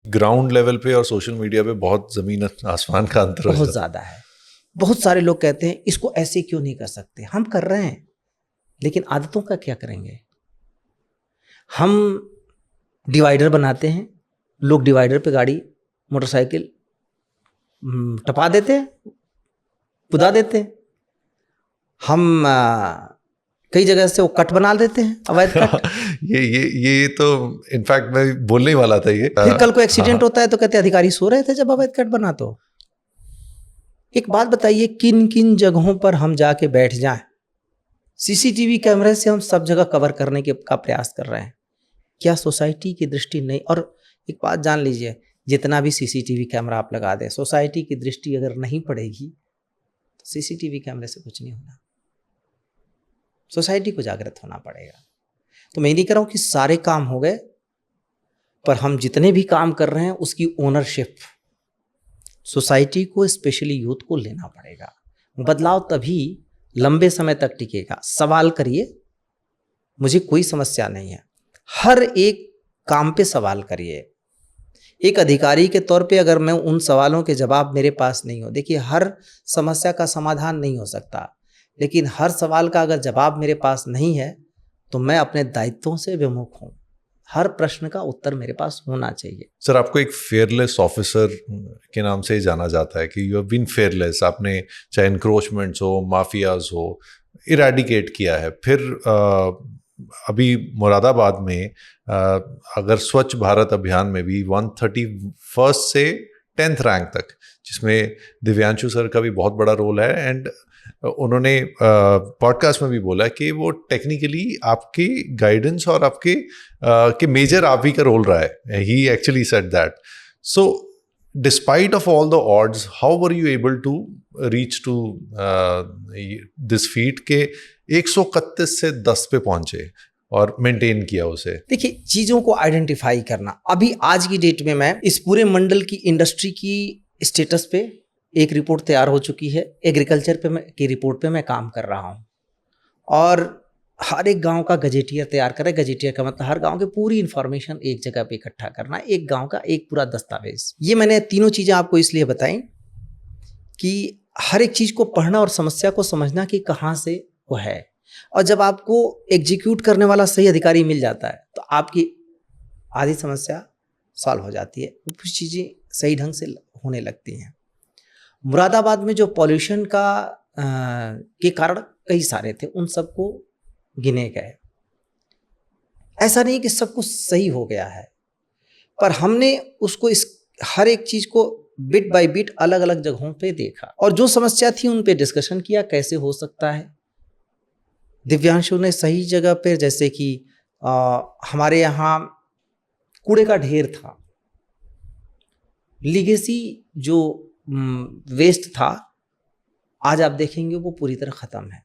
Ground level पे और social media पे बहुत ज़मीन आसमान का अंतर बहुत ज़्यादा है। बहुत सारे लोग कहते हैं इसको ऐसे क्यों नहीं कर सकते, हम कर रहे हैं, लेकिन आदतों का क्या करेंगे। हम डिवाइडर बनाते हैं, लोग डिवाइडर पे गाड़ी मोटरसाइकिल टपा देते हैं, कुदा देते हैं। हम कई जगह से वो कट बना देते हैं, अवैध कट। ये तो इनफैक्ट मैं बोलने ही वाला था ये। फिर कल को एक्सीडेंट होता है तो कहते हैं अधिकारी सो रहे थे जब अवैध कट बना। तो एक बात बताइए, किन किन जगहों पर हम जाके बैठ जाएं, सीसीटीवी कैमरे से हम सब जगह कवर करने का प्रयास कर रहे हैं, क्या सोसाइटी की दृष्टि नहीं। और एक बात जान लीजिए, जितना भी सीसीटीवी कैमरा आप लगा दें, सोसाइटी की दृष्टि अगर नहीं पड़ेगी तो सीसीटीवी कैमरे से कुछ नहीं होना। सोसाइटी को जागृत होना पड़ेगा। तो मैं नहीं कह रहा हूं कि सारे काम हो गए, पर हम जितने भी काम कर रहे हैं उसकी ओनरशिप सोसाइटी को, स्पेशली यूथ को लेना पड़ेगा। बदलाव तभी लंबे समय तक टिकेगा। सवाल करिए, मुझे कोई समस्या नहीं है, हर एक काम पे सवाल करिए। एक अधिकारी के तौर पे अगर मैं उन सवालों के जवाब मेरे पास नहीं हो, देखिए हर समस्या का समाधान नहीं हो सकता, लेकिन हर सवाल का अगर जवाब मेरे पास नहीं है तो मैं अपने दायित्वों से विमुख हूँ। हर प्रश्न का उत्तर मेरे पास होना चाहिए। सर, आपको एक फेयरलेस ऑफिसर के नाम से जाना जाता है कि यू हैव बीन फेयरलेस। आपने चाहे इंक्रोचमेंट्स हो, माफियाज हो, इरेडिकेट किया है। फिर अभी मुरादाबाद में अगर स्वच्छ भारत अभियान में भी 131 से 10th रैंक तक, जिसमें दिव्यांशु सर का भी बहुत बड़ा रोल है, एंड उन्होंने पॉडकास्ट में भी बोला कि वो टेक्निकली आपके गाइडेंस और आपके के मेजर आप ही का रोल रहा है। He actually said that. So despite of all the odds, how were you able to reach to this feat के 131 से 10 पे पहुंचे और मेंटेन किया उसे। देखिए, चीज़ों को आइडेंटिफाई करना, अभी आज की डेट में मैं इस पूरे मंडल की इंडस्ट्री की स्टेटस पे एक रिपोर्ट तैयार हो चुकी है। एग्रीकल्चर की रिपोर्ट पे मैं काम कर रहा हूँ, और हर एक गांव का गजेटियर तैयार कर रहे हैं। गजेटियर का मतलब हर गांव की पूरी इन्फॉर्मेशन एक जगह पे इकट्ठा करना, एक गांव का एक पूरा दस्तावेज। ये मैंने तीनों चीज़ें आपको इसलिए बताई कि हर एक चीज़ को पढ़ना और समस्या को समझना कि कहाँ से वो है, और जब आपको एग्जीक्यूट करने वाला सही अधिकारी मिल जाता है तो आपकी आधी समस्या सॉल्व हो जाती है, कुछ चीज़ें सही ढंग से होने लगती हैं। मुरादाबाद में जो पॉल्यूशन के कारण कई सारे थे, उन सबको गिने गए। ऐसा नहीं कि सब कुछ सही हो गया है, पर हमने उसको हर एक चीज़ को बिट बाय बिट अलग अलग जगहों पे देखा, और जो समस्या थी उन पे डिस्कशन किया कैसे हो सकता है। दिव्यांशु ने सही जगह पे, जैसे कि हमारे यहाँ कूड़े का ढेर था, लीगेसी जो वेस्ट था, आज आप देखेंगे वो पूरी तरह ख़त्म है।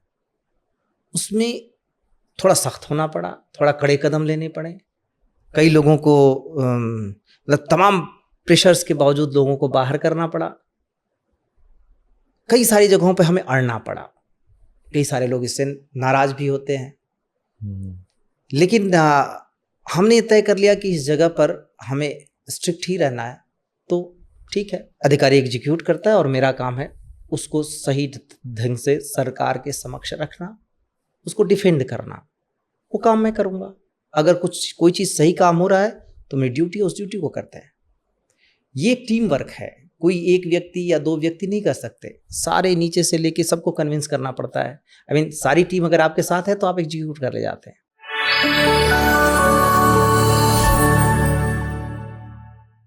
उसमें थोड़ा सख्त होना पड़ा, थोड़ा कड़े कदम लेने पड़े। कई लोगों को मतलब तमाम प्रेशर्स के बावजूद लोगों को बाहर करना पड़ा। कई सारी जगहों पे हमें अड़ना पड़ा। कई सारे लोग इससे नाराज भी होते हैं, लेकिन हमने तय कर लिया कि इस जगह पर हमें स्ट्रिक्ट ही रहना है। तो ठीक है, अधिकारी एग्जीक्यूट करता है और मेरा काम है उसको सही ढंग से सरकार के समक्ष रखना, उसको डिफेंड करना। वो काम मैं करूँगा। अगर कोई चीज़ सही काम हो रहा है तो मेरी ड्यूटी है, उस ड्यूटी को करते हैं। ये एक टीम वर्क है, कोई एक व्यक्ति या दो व्यक्ति नहीं कर सकते, सारे नीचे से लेके सबको कन्विंस करना पड़ता है। सारी टीम अगर आपके साथ है तो आप एग्जीक्यूट कर ले जाते हैं।